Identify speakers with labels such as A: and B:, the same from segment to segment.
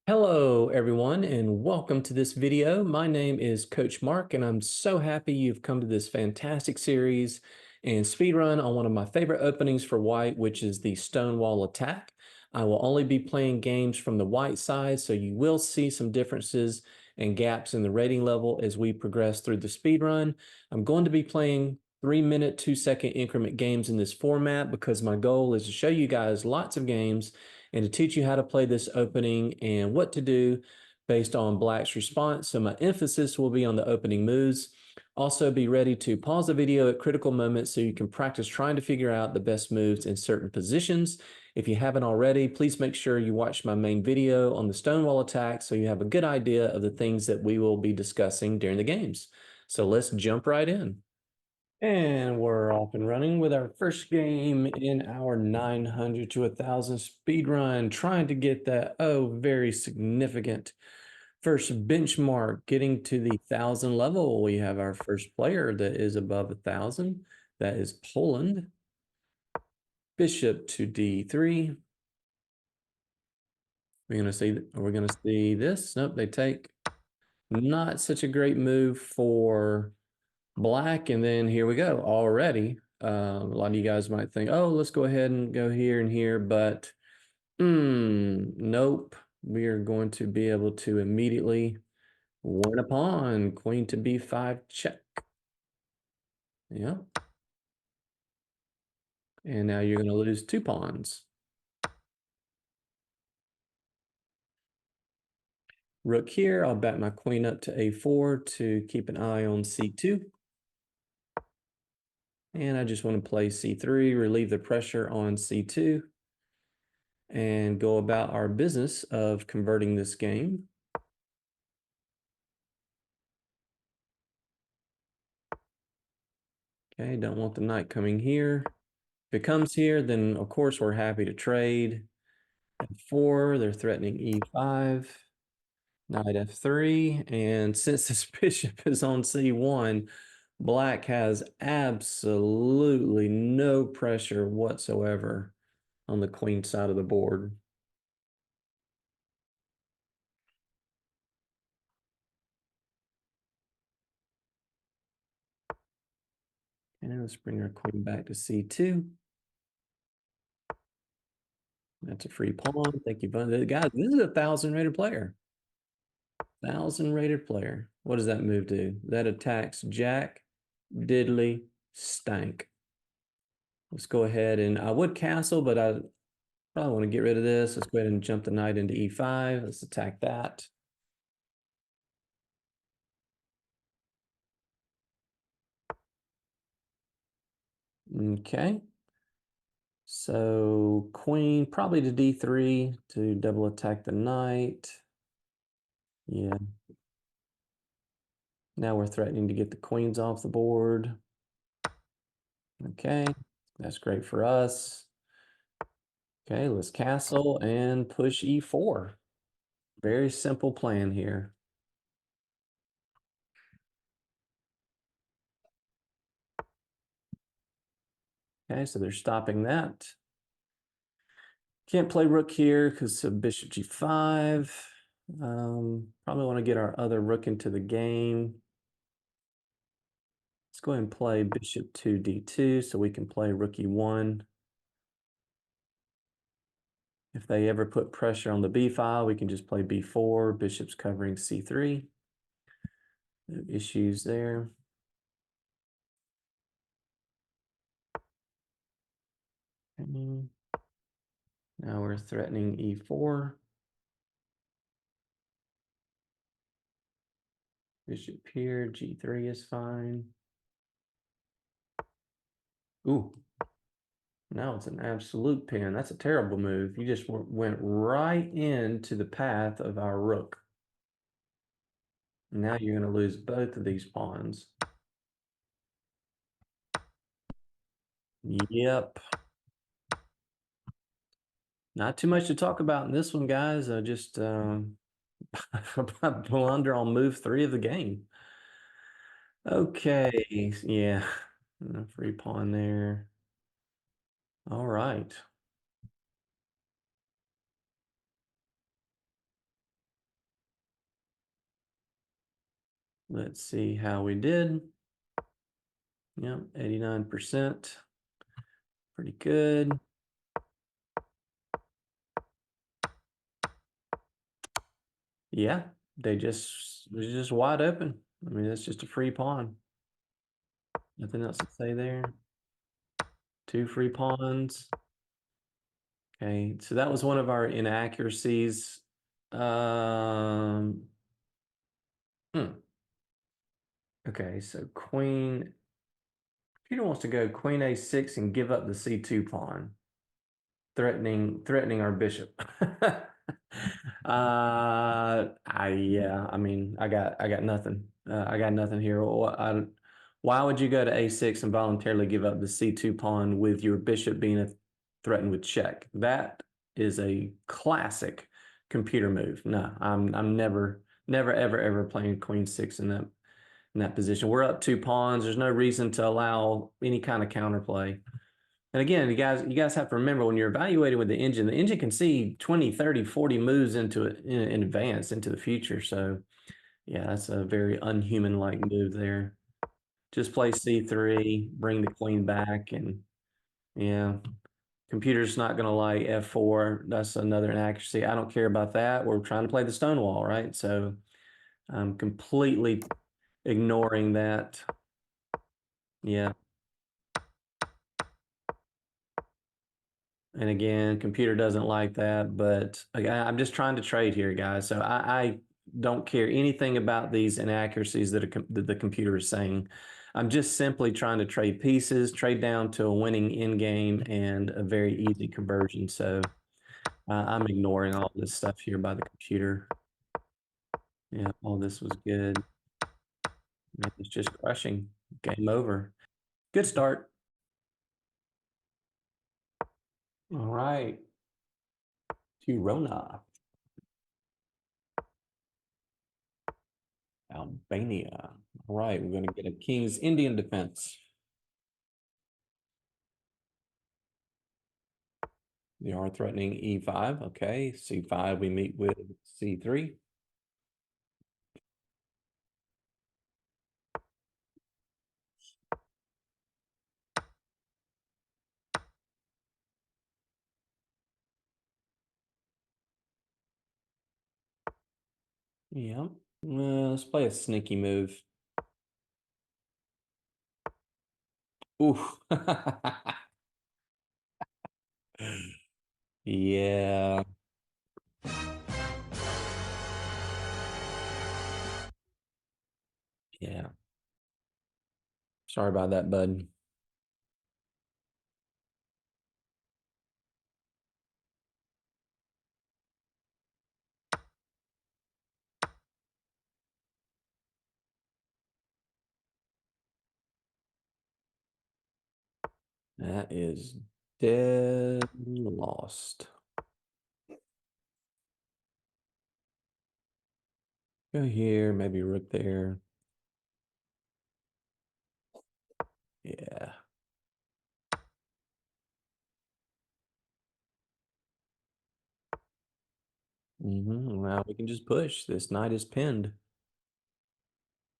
A: Hello, everyone, and welcome to this video. My name is Coach Mark, and I'm so happy you've come to this fantastic series and speedrun on one of my favorite openings for white, which is the Stonewall Attack. I will only be playing games from the white side, so you will see some differences and gaps in the rating level as we progress through the speedrun. I'm going to be playing 3-minute, 2-second increment games in this format because my goal is to show you guys lots of games and to teach you how to play this opening and what to do based on Black's response. So my emphasis will be on the opening moves. Also be ready to pause the video at critical moments so you can practice trying to figure out the best moves in certain positions. If you haven't already, please make sure you watch my main video on the Stonewall Attack so you have a good idea of the things that we will be discussing during the games. So let's jump right in. And we're off and running with our first game in our 900 to 1,000 speed run, trying to get that, very significant first benchmark, getting to the 1,000 level. We have our first player that is above 1,000. That is Poland. Bishop to D3. We're gonna see this. Nope, they take. Not such a great move for Black, and then here we go already. A lot of you guys might think, oh, let's go ahead and go here and here, but nope. We are going to be able to immediately win a pawn. Queen to B5 check. Yeah. And now you're going to lose 2 pawns. Rook here. I'll back my queen up to A4 to keep an eye on C2. And I just want to play C3, relieve the pressure on C2, and go about our business of converting this game. Okay, don't want the knight coming here. If it comes here, then of course we're happy to trade. F4, they're threatening E5, knight F3, and since this bishop is on C1, Black has absolutely no pressure whatsoever on the queen side of the board. And let's bring our queen back to C2. That's a free pawn. Thank you, guys. This is a 1,000 rated player. 1,000 rated player. What does that move do? That attacks Jack, Diddley, Stank. Let's go ahead and I would castle, but I probably want to get rid of this. Let's go ahead and jump the knight into E5. Let's attack that. Okay. So queen probably to D3 to double attack the knight. Yeah. Now we're threatening to get the queens off the board. Okay, that's great for us. Okay, let's castle and push E4. Very simple plan here. Okay, so they're stopping that. Can't play rook here because of bishop G5. Probably want to get our other rook into the game. Let's go ahead and play bishop to D2 so we can play rook E1. If they ever put pressure on the B file, we can just play B4, bishop's covering C3. No issues there. Now we're threatening E4. Bishop here, G3 is fine. Ooh, now it's an absolute pin. That's a terrible move. You just went right into the path of our rook. Now you're going to lose both of these pawns. Yep. Not too much to talk about in this one, guys. I just blunder on move 3 of the game. Okay, yeah, free pawn there. All right. Let's see how we did. Yep, 89%. Pretty good. Yeah, they're just wide open. I mean, that's just a free pawn. Nothing else to say there. Two free pawns. Okay, so that was one of our inaccuracies. Um, Okay, so queen. Peter wants to go queen a6 and give up the c2 pawn, threatening our bishop. Yeah, I mean, I got nothing. I got nothing here. Why would you go to a6 and voluntarily give up the c2 pawn with your bishop being threatened with check? That is a classic computer move. No, I'm never ever playing queen six in that position. We're up two pawns. There's no reason to allow any kind of counterplay. And again, you guys have to remember when you're evaluating with the engine can see 20, 30, 40 moves into it in advance into the future. So yeah, that's a very unhuman-like move there. Just play C3, bring the queen back, and yeah, computer's not going to like F4. That's another inaccuracy. I don't care about that. We're trying to play the Stonewall, right? So I'm completely ignoring that. Yeah. And again, computer doesn't like that, but again, I'm just trying to trade here, guys. So I don't care anything about these inaccuracies that the computer is saying. I'm just simply trying to trade pieces, trade down to a winning end game and a very easy conversion. So I'm ignoring all this stuff here by the computer. Yeah, all this was good. Man, it's just crushing. Game over. Good start. All right. Tirona, Albania. All right, we're going to get a King's Indian defense. They are threatening e5. Okay, c5, we meet with c3. Yeah, let's play a sneaky move. Ooh. Yeah. Yeah. Sorry about that, bud. That is dead lost. Go here, maybe rook there. Yeah. Now we can just push. This knight is pinned.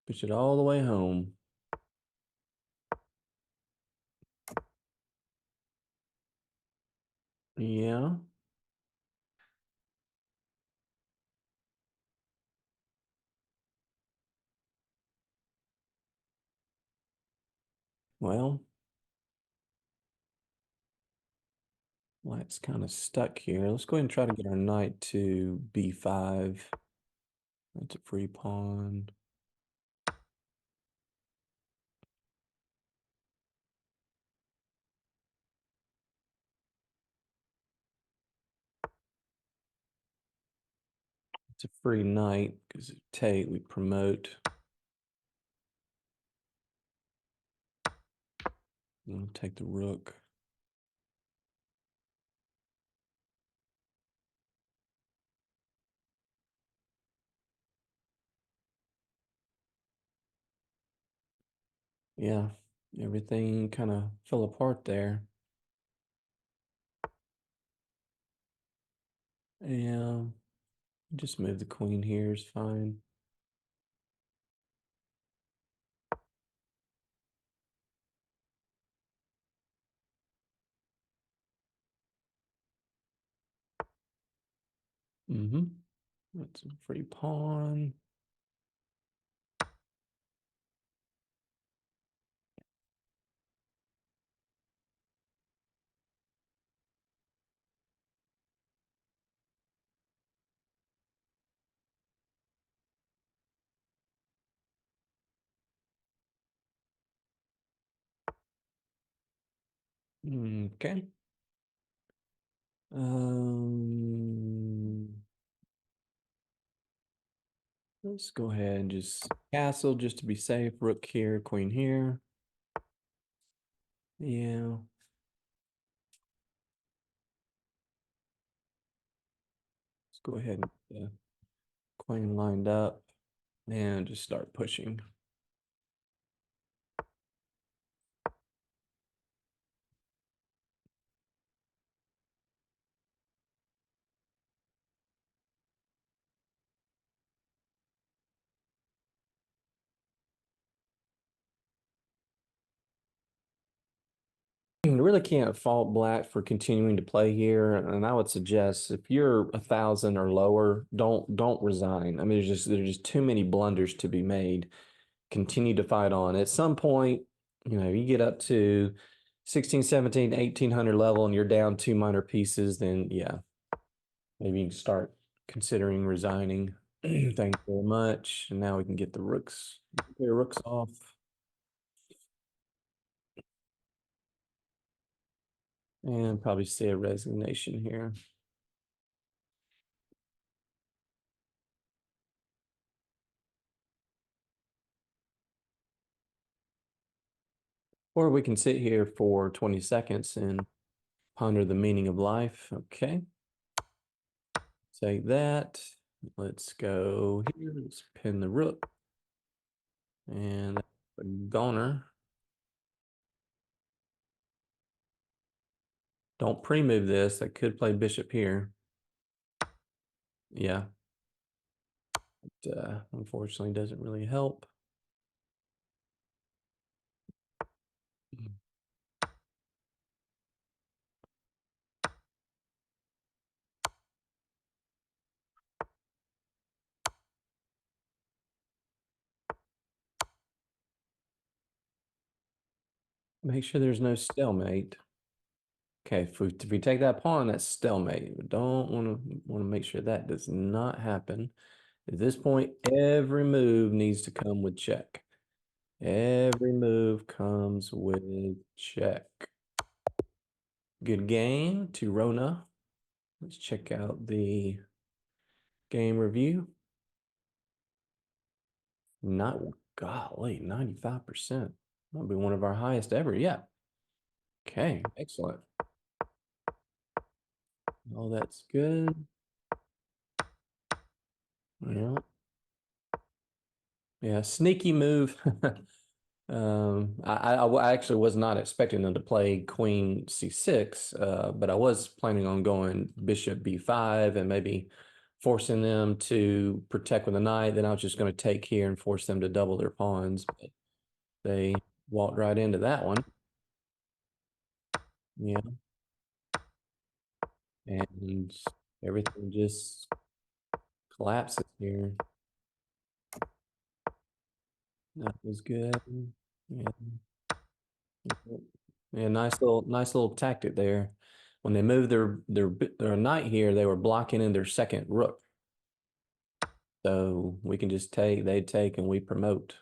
A: Push it all the way home. Yeah. Well, White's kind of stuck here. Let's go ahead and try to get our knight to b5. That's a free pawn. It's a free knight because take, we promote. We'll take the rook. Yeah, everything kind of fell apart there. Yeah, just move the queen here is fine. That's a free pawn. Okay. Let's go ahead and just castle just to be safe. Rook here, queen here. Yeah. Let's go ahead and get the queen lined up and just start pushing. You really can't fault Black for continuing to play here, and I would suggest if you're 1,000 or lower, don't resign. I mean, there's just too many blunders to be made. Continue to fight on. At some point, you get up to 16, 17, 1800 level, and you're down two minor pieces, then yeah, maybe you can start considering resigning. Thank you very much. And now we can get the rooks off. And probably say a resignation here. Or we can sit here for 20 seconds and ponder the meaning of life. Okay. Take that. Let's go here. Let's pin the rook. And the goner. Don't pre-move this. I could play bishop here. Yeah. But, unfortunately, doesn't really help. Make sure there's no stalemate. Okay, if we take that pawn, that's stalemate. We don't want to make sure that does not happen. At this point, every move needs to come with check. Every move comes with check. Good game to Rona. Let's check out the game review. Not golly, 95%. Might be one of our highest ever. Yeah. Okay, excellent. All that's good. Yeah. Yeah, sneaky move. I actually was not expecting them to play Queen C6, but I was planning on going Bishop B5 and maybe forcing them to protect with a knight. Then I was just going to take here and force them to double their pawns. But they walked right into that one. Yeah. And everything just collapses here. That was good. Yeah. Yeah, nice little tactic there. When they moved their knight here, they were blocking in their second rook. So we can just take, they take, and we promote.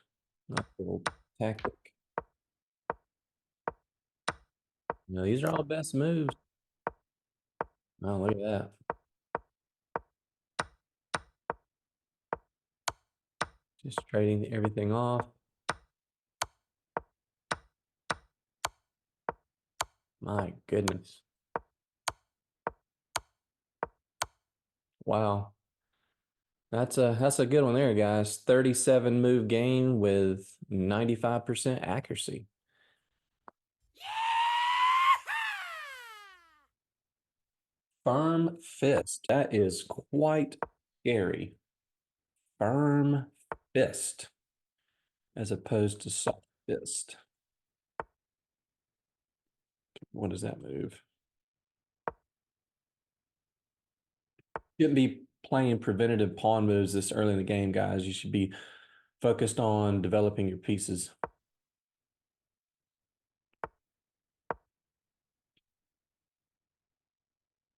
A: Nice little tactic. These are all best moves. Oh, look at that. Just trading everything off. My goodness. Wow. That's a good one there, guys. 37 move game with 95% accuracy. Firm fist. That is quite scary. Firm fist as opposed to soft fist. What does that move? Shouldn't be playing preventative pawn moves this early in the game, guys. You should be focused on developing your pieces.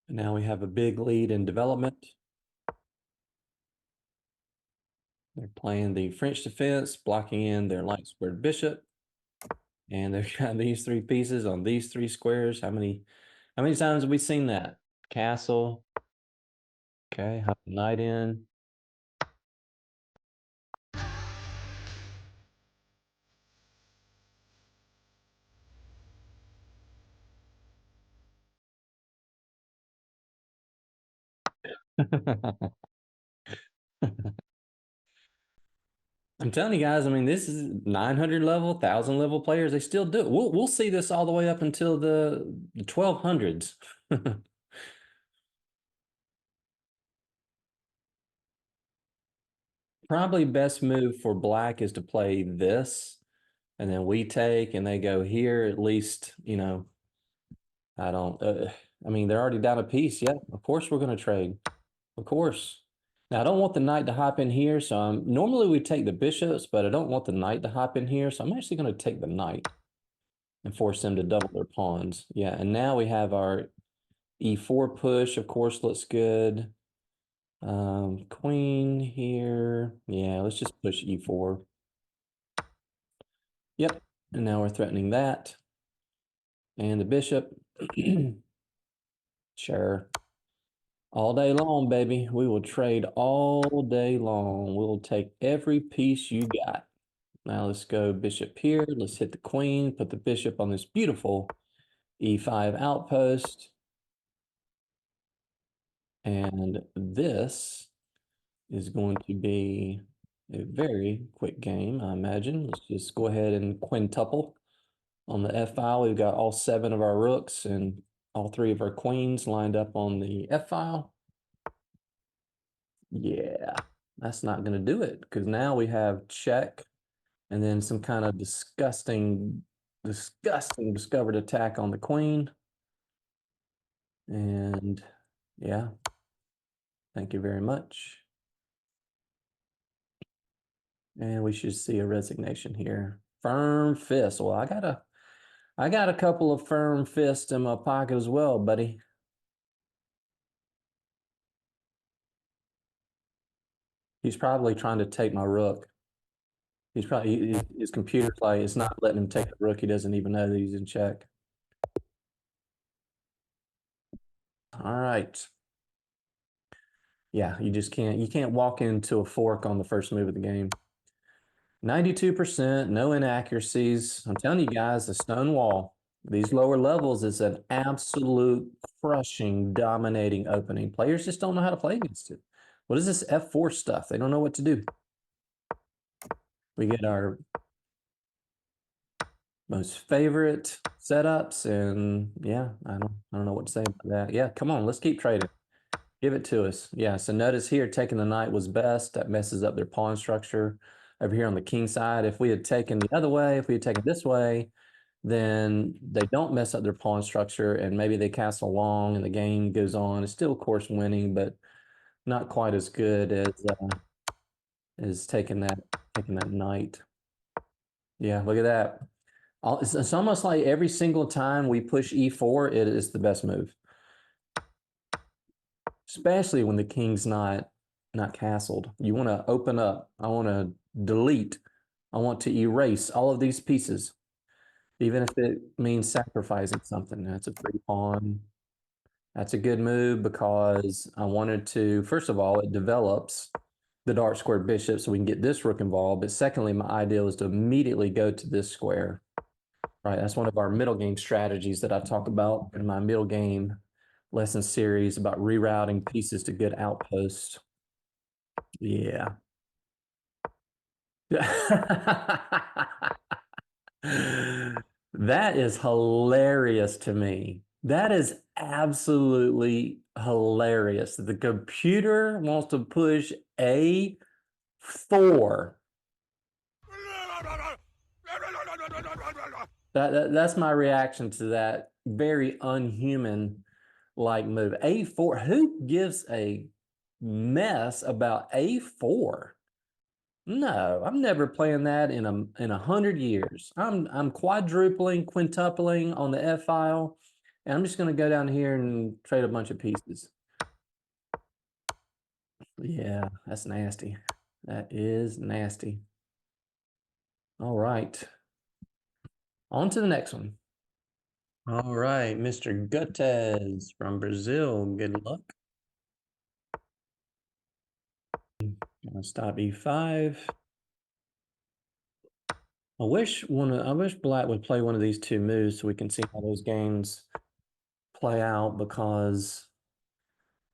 A: And now we have a big lead in development. They're playing the French defense, blocking in their light squared bishop. And they've got these three pieces on these three squares. How many times have we seen that? Castle. Okay, hop the knight in. I'm telling you guys, I mean, this is 900 level, 1,000 level players. They still do it. We'll see this all the way up until the 1200s. Probably best move for black is to play this, and then we take, and they go here. At least, you know, I don't. I mean, they're already down a piece. Yeah, of course we're going to trade. Of course. Now I don't want the knight to hop in here, so normally we take the bishops, but I don't want the knight to hop in here, so I'm actually going to take the knight and force them to double their pawns. Yeah, and now we have our e4 push, of course, looks good. Queen here. Yeah, let's just push e4. Yep, and now we're threatening that. And the bishop. Sure. All day long, baby. We will trade all day long. We'll take every piece you got. Now let's go bishop here. Let's hit the queen, put the bishop on this beautiful e5 outpost. And this is going to be a very quick game, I imagine. Let's just go ahead and quintuple on the F file. We've got all 7 of our rooks and all 3 of our queens lined up on the F file. Yeah, that's not going to do it because now we have check and then some kind of disgusting discovered attack on the queen. And yeah, thank you very much. And we should see a resignation here. Firm fist. Well, I got a couple of firm fists in my pocket as well, buddy. He's probably trying to take my rook. He's probably his computer's like it's not letting him take the rook. He doesn't even know that he's in check. All right. Yeah, you can't walk into a fork on the first move of the game. 92%, no inaccuracies. I'm telling you guys, the Stonewall, these lower levels is an absolute crushing, dominating opening. Players just don't know how to play against it. What is this F4 stuff? They don't know what to do. We get our most favorite setups, and yeah, I don't know what to say about that. Yeah, come on, let's keep trading. Give it to us. Yeah, so notice here, taking the knight was best. That messes up their pawn structure. Over here on the king side, if we had taken the other way, if we had taken this way, then they don't mess up their pawn structure, and maybe they castle long and the game goes on. It's still, of course, winning, but not quite as good as taking that knight. Yeah, look at that. It's almost like every single time we push e4, it is the best move. Especially when the king's not castled. You want to open up. I want to delete. I want to erase all of these pieces, even if it means sacrificing something. That's a free pawn. That's a good move because I wanted to, first of all, it develops the dark square bishop so we can get this rook involved. But secondly, my idea was to immediately go to this square. Right, that's one of our middle game strategies that I talk about in my middle game lesson series about rerouting pieces to good outposts. Yeah. That is hilarious to me. That is absolutely hilarious. The computer wants to push A4. That's my reaction to that very unhuman like move. A4. Who gives a mess about A4. No, I'm never playing that in a 100 years. I'm quadrupling, quintupling on the F file, and I'm just going to go down here and trade a bunch of pieces. Yeah, that's nasty. That is nasty. All right. On to the next one. All right, Mr. Gutez from Brazil. Good luck. Gonna stop E5. I wish Black would play one of these two moves so we can see how those games play out, because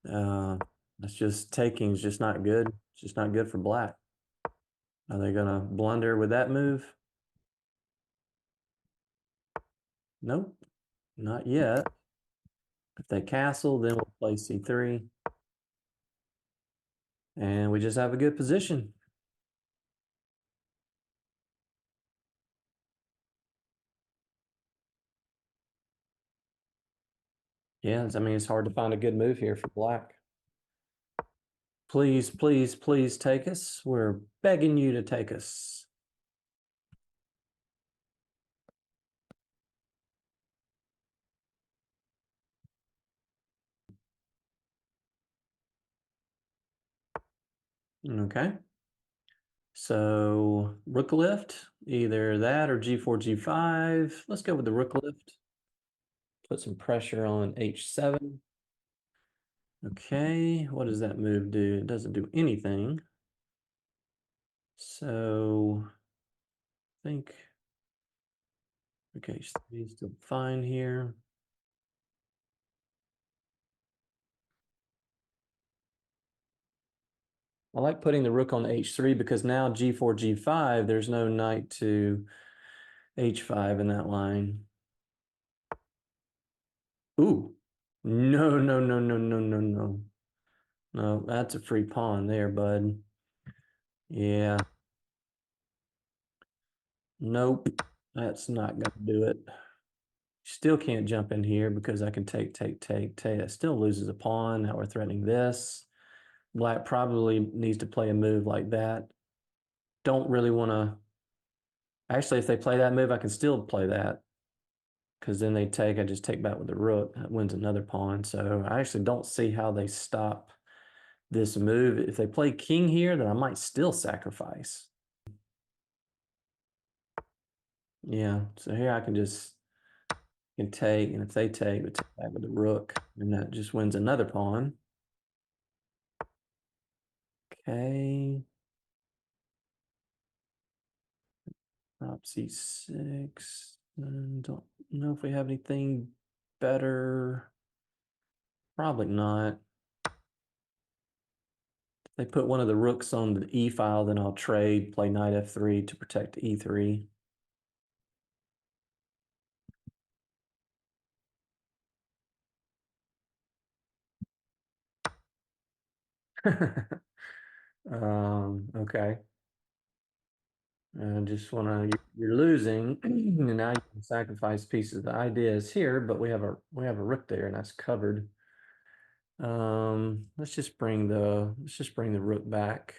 A: that's just taking is just not good. It's just not good for Black. Are they gonna blunder with that move? Nope, not yet. If they castle, then we'll play C3. And we just have a good position. Yeah, I mean, it's hard to find a good move here for Black. Please, please, please take us. We're begging you to take us. Okay. So rook lift, either that or G4, G5. Let's go with the rook lift. Put some pressure on H7. Okay, what does that move do? It doesn't do anything. So I think, okay, H3 is still fine here. I like putting the rook on H3 because now G4, G5, there's no knight to H5 in that line. Ooh, no, no, no, no, no, no, no. No, that's a free pawn there, bud. Yeah. Nope, that's not gonna do it. Still can't jump in here because I can take. It still loses a pawn. Now we're threatening this. Black probably needs to play a move like that. Don't really want to. Actually, if they play that move, I can still play that, because then they take. I just take back with the rook. That wins another pawn. So I actually don't see how they stop this move. If they play king here, then I might still sacrifice. Yeah. So here I can just can take, and if they take, we take back with the rook, and that just wins another pawn. Okay. Prop C6. Don't know if we have anything better. Probably not. If they put one of the rooks on the E file, then I'll trade, play knight F3 to protect E3. Okay. I just want to, you're losing, and now you can sacrifice pieces. The idea is here, but we have a rook there, and that's covered. Let's just bring the rook back.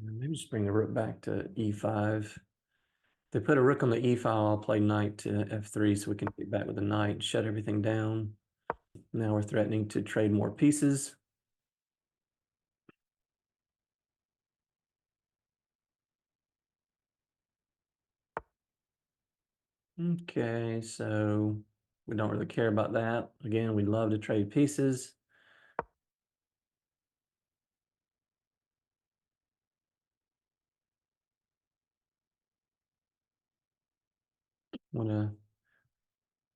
A: Maybe just bring the rook back to E5. If they put a rook on the E file, I'll play knight to F3 so we can get back with the knight, shut everything down. Now we're threatening to trade more pieces. Okay, so we don't really care about that. Again, we'd love to trade pieces. Want to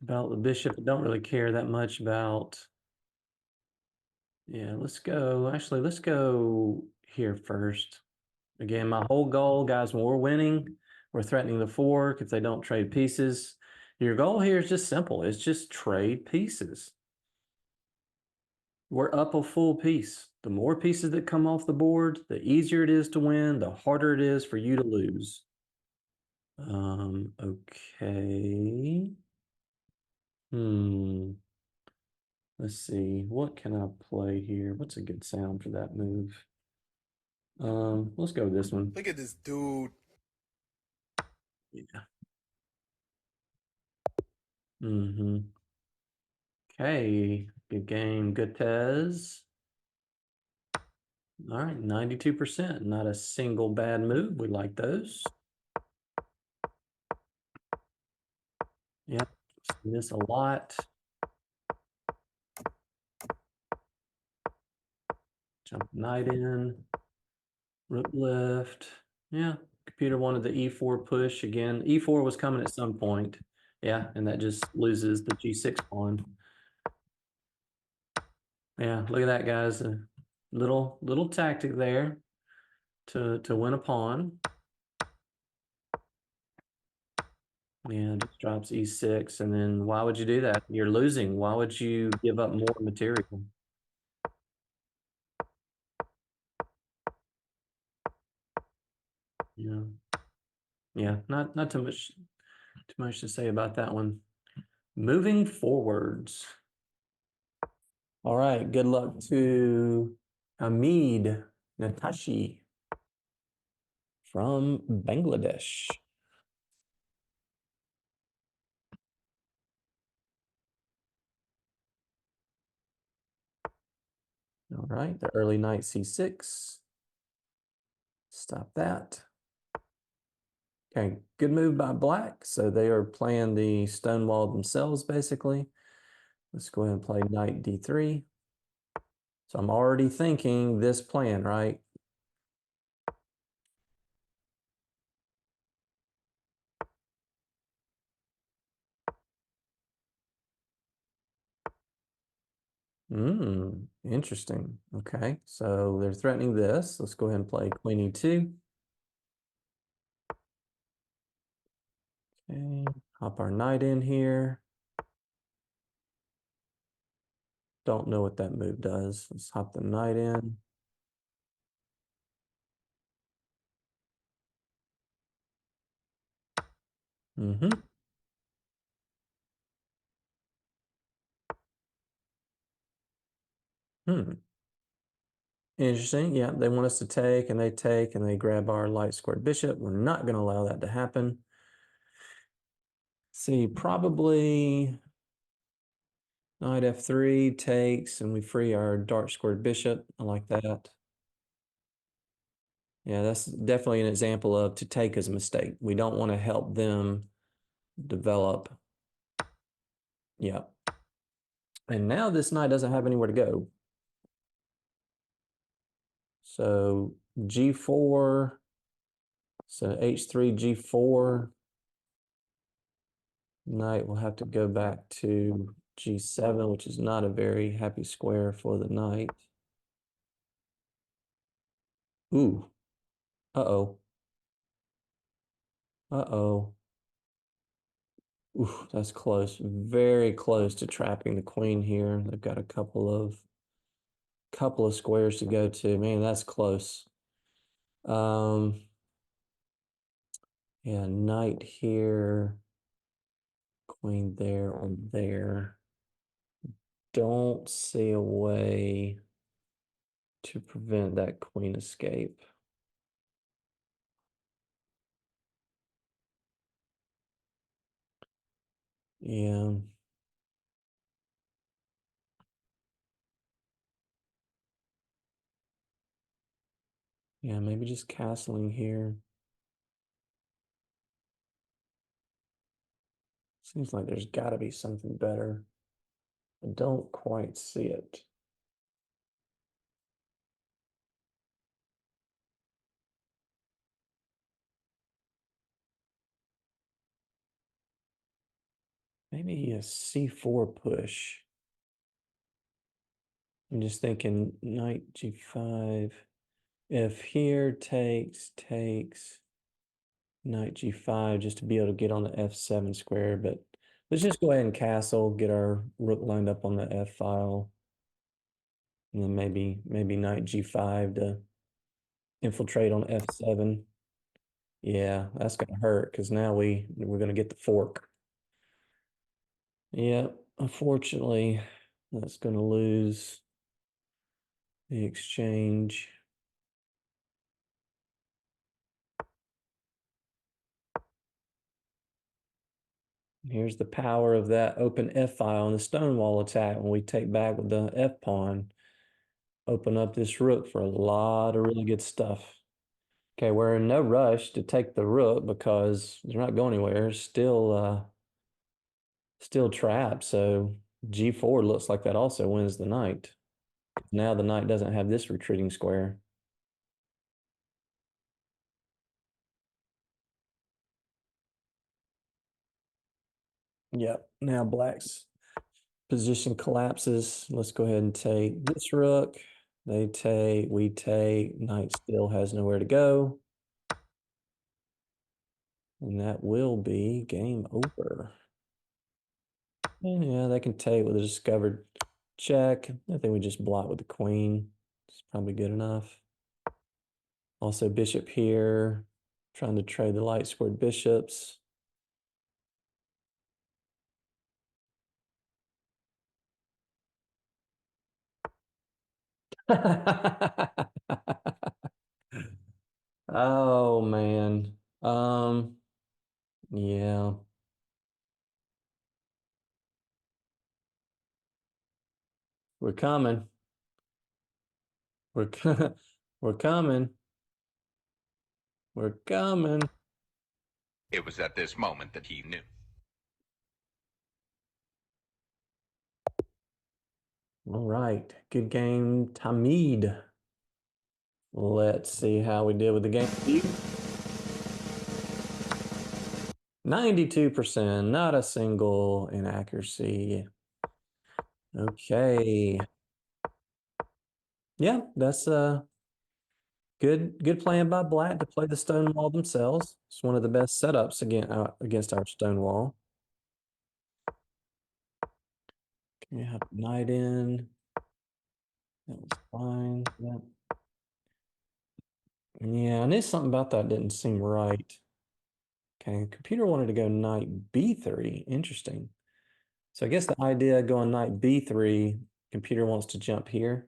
A: about the bishop. I don't really care that much about. Yeah, let's go. Actually, let's go here first. Again, my whole goal, guys, when we're winning, we're threatening the fork if they don't trade pieces. Your goal here is just simple. It's just trade pieces. We're up a full piece. The more pieces that come off the board, the easier it is to win, the harder it is for you to lose. Okay. Let's see. What can I play here? What's a good sound for that move? Let's go with this one.
B: Look at this dude.
A: Yeah. Okay. Good game. Good Tez. All right. 92%. Not a single bad move. We like those. Yeah. See this a lot. Jump knight in. Rook lift. Yeah. Computer wanted the E4 push again. E4 was coming at some point. Yeah. And that just loses the G6 pawn. Yeah, look at that, guys. A little tactic there to win a pawn. Yeah, just drops E6, and then why would you do that? You're losing. Why would you give up more material? Yeah, yeah, not too much to say about that one. Moving forwards. All right, good luck to Hamid Natashi from Bangladesh. All right, the early knight C6. Stop that. Okay, good move by black. So they are playing the Stonewall themselves, basically. Let's go ahead and play knight d3. So I'm already thinking this plan, right? Interesting. Okay, so they're threatening this. Let's go ahead and play queen e2. Okay, hop our knight in here. Don't know what that move does. Let's hop the knight in. Mm-hmm. Hmm. Interesting. Yeah, they want us to take, and they grab our light squared bishop. We're not going to allow that to happen. See, probably knight f3 takes, and we free our dark squared bishop. I like that. Yeah, that's definitely an example of to take as a mistake. We don't want to help them develop. Yeah. And now this knight doesn't have anywhere to go. So g4, so h3, g4. Knight will have to go back to g7, which is not a very happy square for the knight. Ooh. Uh-oh. Uh-oh. Ooh, that's close. Very close to trapping the queen here. They've got a couple of squares to go to. Man, that's close. Um, yeah, knight here, queen there or there. Don't see a way to prevent that queen escape. Yeah. Yeah, maybe just castling here. Seems like there's got to be something better. I don't quite see it. Maybe a c4 push. I'm just thinking knight g5. If here takes, knight g5 just to be able to get on the f7 square, but let's just go ahead and castle, get our rook lined up on the f file. And then maybe knight g5 to infiltrate on f7. Yeah, that's gonna hurt because now we're gonna get the fork. Yeah, unfortunately, that's gonna lose the exchange. Here's the power of that open F file in the Stonewall attack when we take back with the F pawn. Open up this rook for a lot of really good stuff. Okay, we're in no rush to take the rook because they're not going anywhere. Still trapped. So g4 looks like that also wins the knight. Now the knight doesn't have this retreating square. Yep. Now black's position collapses. Let's go ahead and take this rook. They take, we take, knight still has nowhere to go. And that will be game over. And yeah, they can take with a discovered check. I think we just block with the queen. It's probably good enough. Also bishop here, trying to trade the light squared bishops. Oh man. Yeah. We're coming. We're we're coming. We're coming.
B: It was at this moment that he knew.
A: All right. Good game, Tamid. Let's see how we did with the game. 92%, not a single inaccuracy. Okay. Yeah, that's good plan by Black to play the Stonewall themselves. It's one of the best setups against our Stonewall. Can you have knight in? That was fine. Yeah. Yeah, I knew something about that didn't seem right. Okay, computer wanted to go knight b3. Interesting. So I guess the idea going knight b3, computer wants to jump here.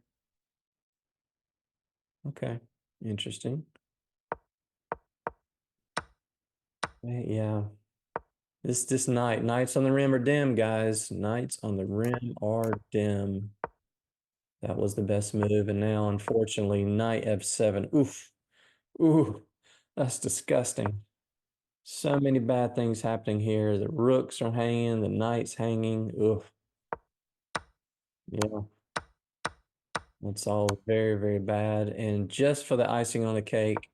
A: Okay, interesting. Yeah. This knights on the rim are dim, guys. Knights on the rim are dim. That was the best move. And now, unfortunately, knight f7. Oof. Ooh, that's disgusting. So many bad things happening here. The rooks are hanging, the knight's hanging. Oof. Yeah. It's all very, very bad. And just for the icing on the cake,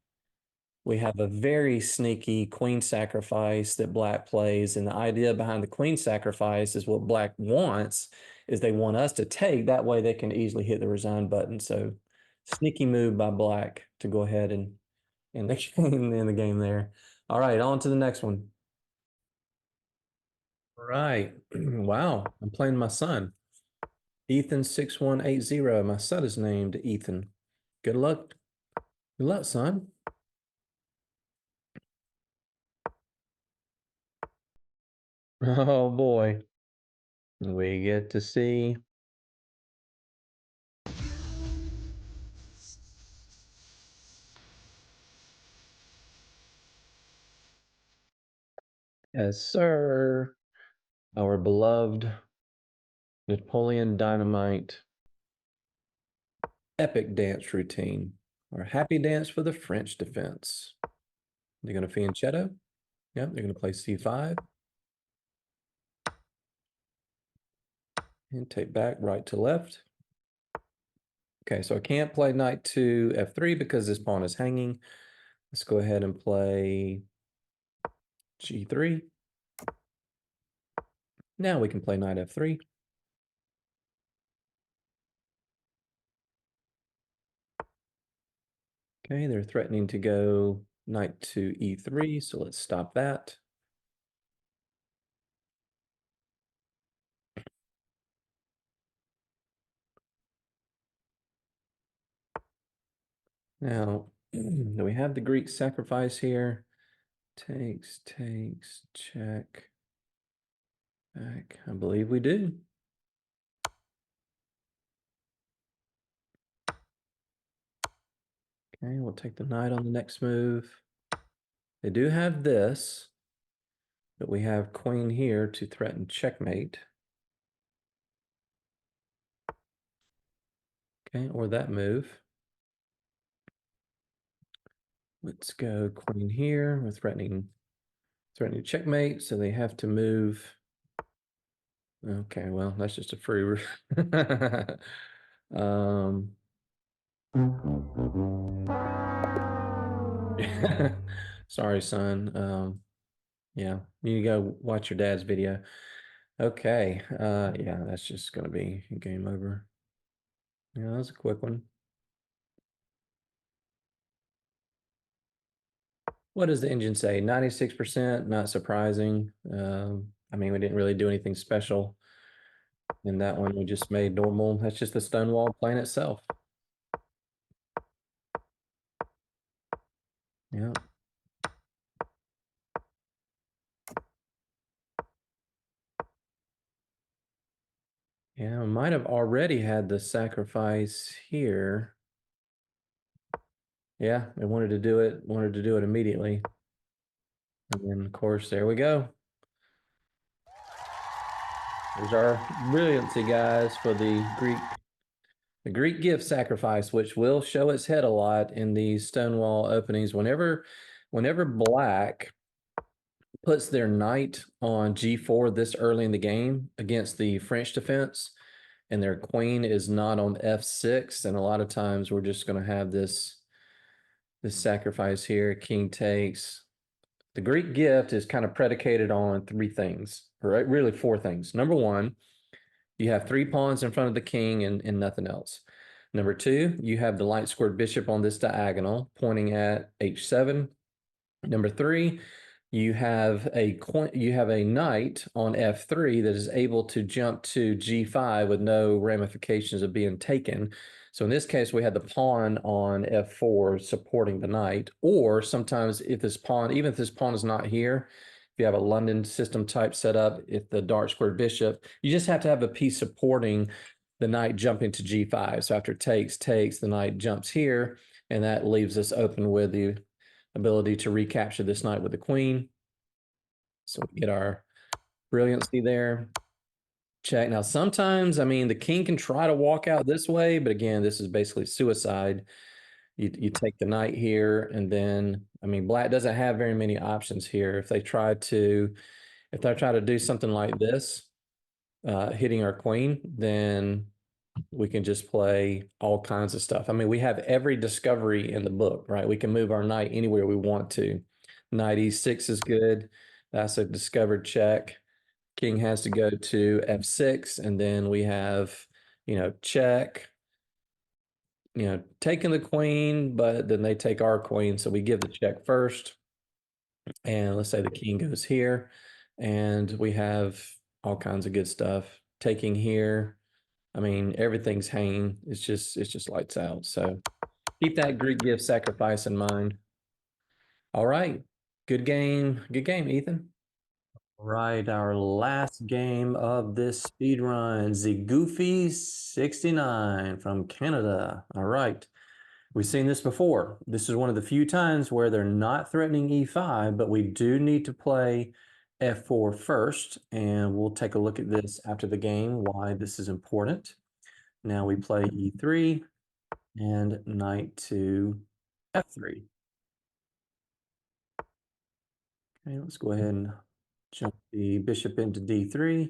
A: we have a very sneaky queen sacrifice that Black plays. And the idea behind the queen sacrifice is what Black wants, is they want us to take. That way they can easily hit the resign button. So sneaky move by Black to go ahead and in the game there. All right, on to the next one. All right. Wow, I'm playing my son. Ethan6180. My son is named Ethan. Good luck. Good luck, son. Oh boy. We get to see. Yes, sir. Our beloved Napoleon Dynamite epic dance routine. Our happy dance for the French defense. They're going to fianchetto. Yep, they're going to play c5. And take back right to left. Okay, so I can't play knight to f3 because this pawn is hanging. Let's go ahead and play g3. Now we can play knight f3. Okay, they're threatening to go knight to e3, so let's stop that. Now, do we have the Greek sacrifice here? Takes, check, back. I believe we do. Okay, we'll take the knight on the next move. They do have this, but we have queen here to threaten checkmate. Okay, or that move. Let's go queen here. We're threatening checkmate, so they have to move. Okay, well, that's just a free. um, sorry, son. Yeah, you go watch your dad's video. Okay, yeah, that's just gonna be game over. Yeah, that was a quick one. What does the engine say? 96%, not surprising. I mean, we didn't really do anything special in that one. We just made normal. That's just the Stonewall plane itself. Yeah. Yeah, we might have already had the sacrifice here. Yeah, they wanted to do it immediately. And then of course, there we go. There's our brilliancy, guys, for the Greek gift sacrifice, which will show its head a lot in these Stonewall openings. Whenever Black puts their knight on G4 this early in the game against the French defense, and their queen is not on F6, and a lot of times we're just going to have this sacrifice here. King takes. The Greek gift is kind of predicated on three things, right? Really four things. Number one, you have three pawns in front of the king and nothing else. Number two, you have the light squared bishop on this diagonal pointing at H7. Number three, you have a knight on F3 that is able to jump to G5 with no ramifications of being taken. So in this case, we had the pawn on F4 supporting the knight, or sometimes if this pawn, even if this pawn is not here, if you have a London system type setup, if the dark squared bishop, you just have to have a piece supporting the knight jumping to G5. So after takes, the knight jumps here, and that leaves us open with the ability to recapture this knight with the queen. So we get our brilliancy there. Check. Now, sometimes, I mean, the king can try to walk out this way, but again, this is basically suicide. You take the knight here, and then, I mean, Black doesn't have very many options here. If they try to do something like this, hitting our queen, then we can just play all kinds of stuff. I mean, we have every discovery in the book, right? We can move our knight anywhere we want to. Knight E6 is good. That's a discovered check. King has to go to F6, and then we have, check, taking the queen, but then they take our queen, so we give the check first. And let's say the king goes here, and we have all kinds of good stuff. Taking here, I mean, everything's hanging. It's just lights out. So keep that Greek gift sacrifice in mind. All right. Good game. Good game, Ethan. All right, our last game of this speed run, the Goofy 69 from Canada. All right. We've seen this before. This is one of the few times where they're not threatening E5, but we do need to play F4 first, and we'll take a look at this after the game, why this is important. Now we play E3 and knight to F3. Okay, let's go ahead and jump the bishop into D3.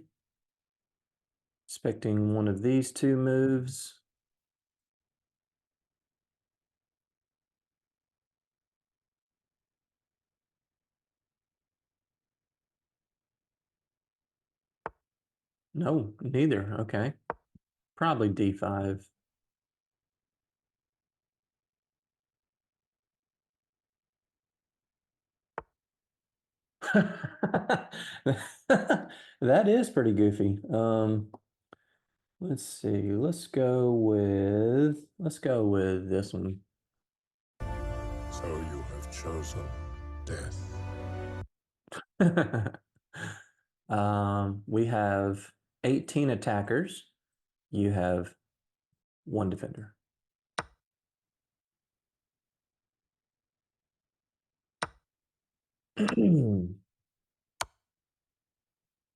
A: Expecting one of these two moves. No, neither. Okay. Probably D5. That is pretty goofy. Let's see. Let's go with this one.
C: So you have chosen death.
A: We have 18 attackers. You have one defender.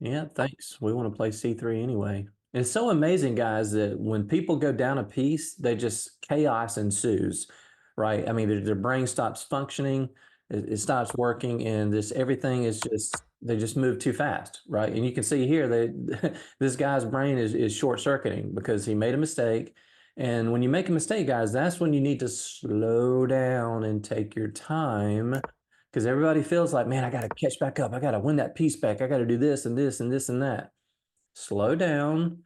A: Yeah, thanks. We want to play C3 anyway. It's so amazing, guys, that when people go down a piece, they just chaos ensues, right? I mean, their brain stops functioning, it stops working, and this everything is just they just move too fast, right? And you can see here that this guy's brain is short-circuiting because he made a mistake. And when you make a mistake, guys, that's when you need to slow down and take your time because everybody feels like, man, I got to catch back up. I got to win that piece back. I got to do this and this and this and that. Slow down.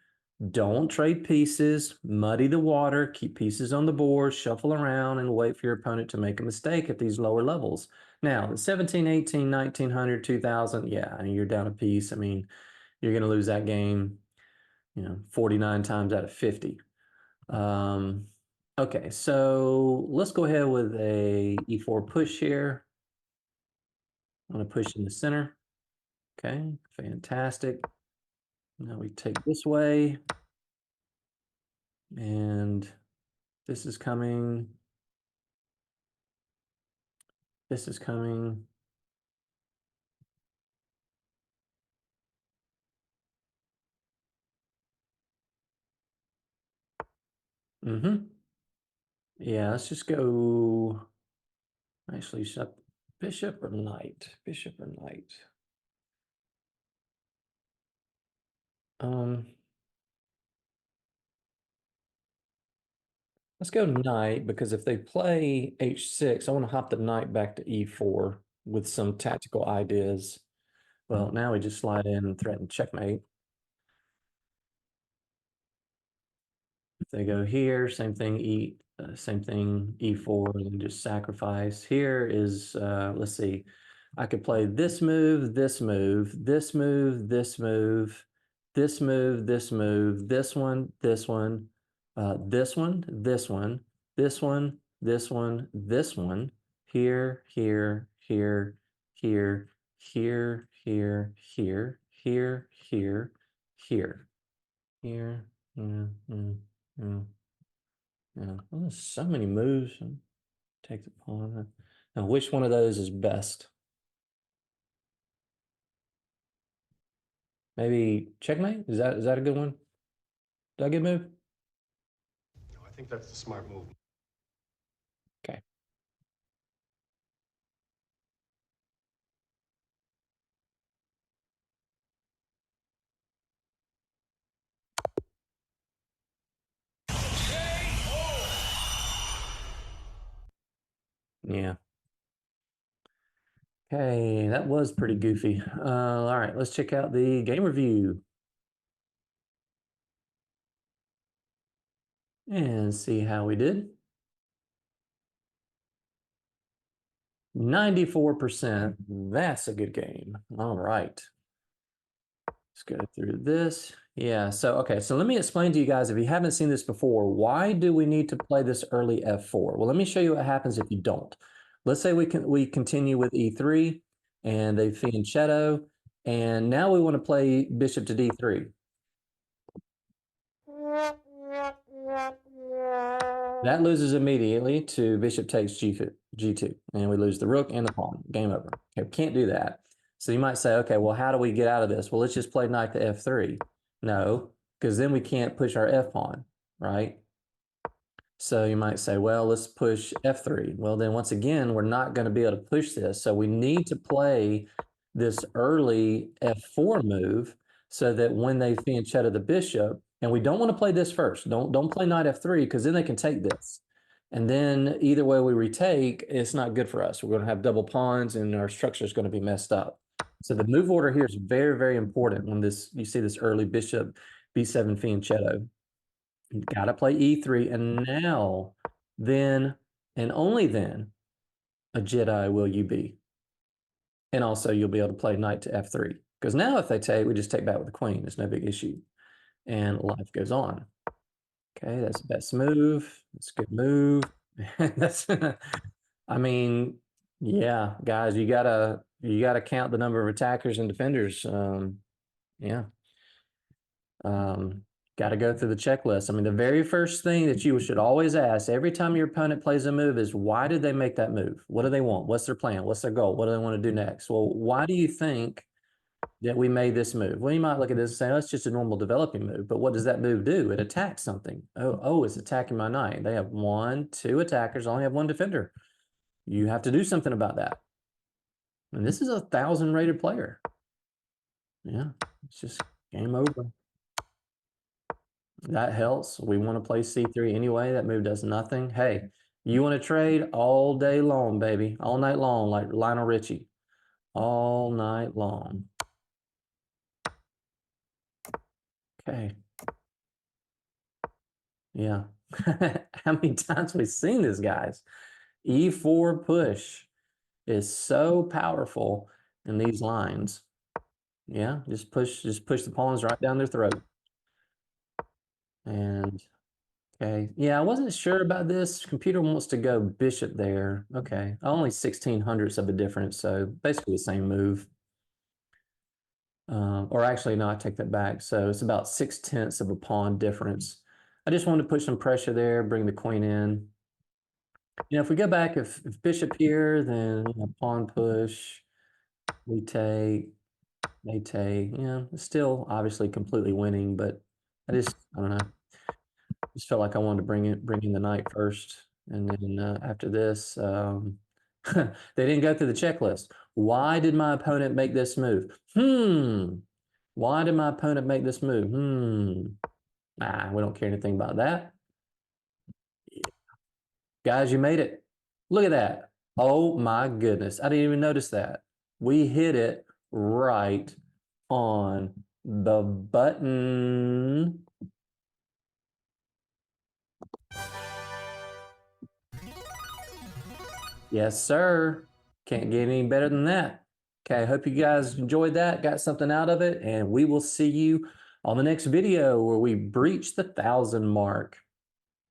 A: Don't trade pieces. Muddy the water. Keep pieces on the board. Shuffle around and wait for your opponent to make a mistake at these lower levels. Now, 17, 18, 1900, 2000, yeah, I mean, you're down a piece. I mean, you're going to lose that game, 49 times out of 50. Okay, so let's go ahead with a E4 push here. I'm going to push in the center. Okay, fantastic. Now we take this way. And this is coming. This is coming. Yeah, let's just go. Actually, bishop or knight? Bishop or knight? Um, let's go knight because if they play h6, I want to hop the knight back to e4 with some tactical ideas. Well, now we just slide in and threaten checkmate. If they go here, same thing, same thing, e4, and then just sacrifice. Here is, let's see, I could play this move, this move, this move, this move, this move, this move, this one, this one, this one, this one, this one, this one, this one, here, here, here, here, here, here, here, here, here, here, here, yeah, yeah. Yeah, well, there's so many moves. Take the pawn. Now, which one of those is best? Maybe checkmate? Is that a good one? Is that a good move?
C: No, I think that's the smart move.
A: Okay. Yeah. Okay, that was pretty goofy. All right, let's check out the game review and see how we did. 94%. That's a good game. All right. Let's go through this. Yeah, so okay, so let me explain to you guys, if you haven't seen this before, why do we need to play this early f4? Well, let me show you what happens if you don't. Let's say we continue with e3 and they fianchetto, and now we want to play bishop to d3. That loses immediately to bishop takes g2, and we lose the rook and the pawn. Game over. Okay, can't do that. So you might say, okay, well, how do we get out of this? Well, let's just play knight to f3. No, because then we can't push our f pawn, right? So you might say, well, let's push f3. Well, then once again, we're not going to be able to push this. So we need to play this early f4 move so that when they fianchetto the bishop, and we don't want to play this first. Don't play knight f3 because then they can take this. And then either way we retake, it's not good for us. We're going to have double pawns and our structure is going to be messed up. So the move order here is very, very important when you see this early bishop b7 fianchetto. You got to play e3, and now, then, and only then, a Jedi will you be. And also, you'll be able to play knight to f3. Because now, if they take, we just take back with the queen. It's no big issue. And life goes on. Okay, that's the best move. That's a good move. That's I mean, yeah, guys, you gotta count the number of attackers and defenders. Yeah. Um, got to go through the checklist. I mean, the very first thing that you should always ask every time your opponent plays a move is, why did they make that move? What do they want? What's their plan? What's their goal? What do they want to do next? Well, why do you think that we made this move? Well, you might look at this and say, oh, it's just a normal developing move. But what does that move do? It attacks something. Oh, it's attacking my knight. They have 1, 2 attackers, only have 1 defender. You have to do something about that. And this is a 1,000 rated player. Yeah, it's just game over. That helps. We want to play C3 anyway. That move does nothing. Hey, you want to trade all day long, baby, all night long, like Lionel Richie, all night long. Okay. Yeah. How many times we've seen this, guys? E4 push is so powerful in these lines. Yeah, just push the pawns right down their throat. And okay, yeah, I wasn't sure about this. Computer wants to go bishop there. Okay, only 1600ths of a difference, so basically the same move. Or actually, no, I take that back. So it's about 6/10ths of a pawn difference. I just wanted to put some pressure there, bring the queen in. You know, if we go back, if bishop here, then pawn push, we take, they take. Yeah, it's still obviously completely winning, but I don't know. Just felt like I wanted to bring in the knight first, and then after this, they didn't go through the checklist. Why did my opponent make this move? Why did my opponent make this move? We don't care anything about that. Guys, you made it. Look at that. Oh my goodness. I didn't even notice that. We hit it right on the button. Yes, sir. Can't get any better than that. Okay, I hope you guys enjoyed that, got something out of it, and we will see you on the next video where we breach the 1,000 mark.